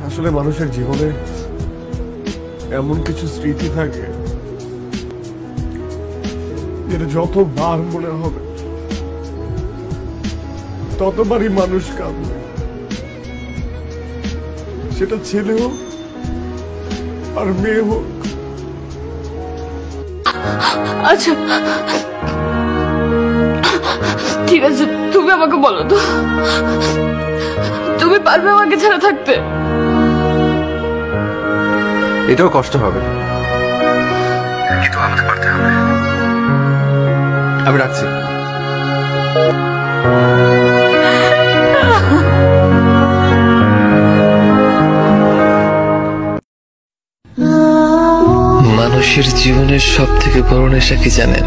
আসলে মানুষের জীবনে এমন কিছু স্মৃতি থাকে যেটা যতবার মনে হবে ততবারই মানুষ কাঁদবে, সেটা ছেলে হোক আর মেয়ে হোক। আচ্ছা ঠিক আছে, তুমি আমাকে বলো তো, তুমি পারবে আমাকে ছাড়া থাকতে? এটাও কষ্ট হবে, কিন্তু আমাকে পারতে হবে। আমি রাখছি। মানুষের জীবনের সব থেকে বড় নেশা কি জানেন?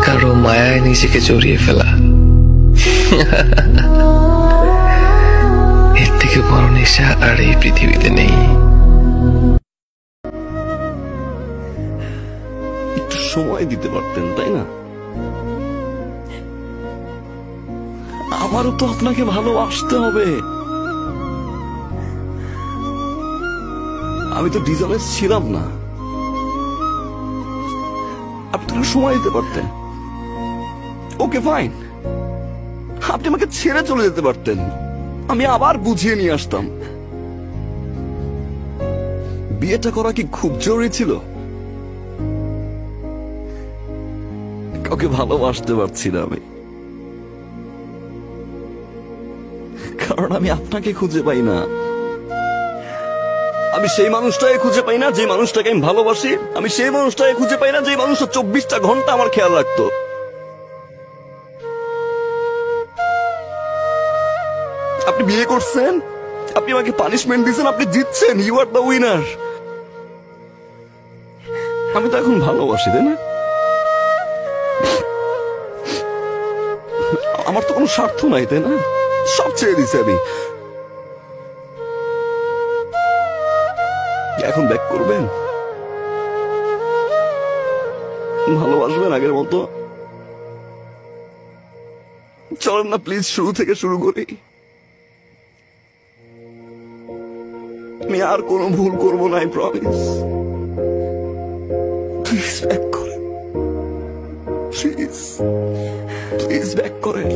কারো মায়ায় নিজেকে জড়িয়ে ফেলা। এর থেকে বড় নেশা আর এই পৃথিবীতে নেই। একটু সময় দিতে পারতেন, তাই না? আমারও তো আপনাকে ভালোবাসতে হবে। আমি তো ডিসঅনেস্ট ছিলাম না। আপনি তো সময় দিতে পারতেন। ওকে ফাইন, আপনি আমাকে ছেড়ে চলে যেতে পারতেন, আমি আবার বুঝিয়ে নিয়ে আসতাম। বিয়েটা করা কি খুব জরুরি ছিল? কাউকে ভালোবাসতে পারছি না আমি, কারণ আমি আপনাকে খুঁজে পাই না। আমি সেই মানুষটাকে খুঁজে পাই না যে মানুষটাকে আমি ভালোবাসি। আমি সেই মানুষটাকে খুঁজে পাই না যে মানুষটা 24টা ঘন্টা আমার খেয়াল রাখতো। আপনি বিয়ে করছেন, আপনি আমাকে পানিশমেন্ট দিচ্ছেন, আপনি জিতছেন, ইউ আর দ্য উইনার। আমি তো এখন ভালোবাসি, তাই না? আমার তো কোনো স্বার্থ নাই, তাই না? সব ছেড়ে দিছি আমি। এখন ব্যাক করবেন? ভালোবাসবেন আগের মতো? চলেন না প্লিজ শুরু থেকে শুরু করি। আমি আর কোনো ভুল করবো না, আই প্রমিস। প্লিজ ব্যাক করেন, প্লিজ প্লিজ ব্যাক করেন।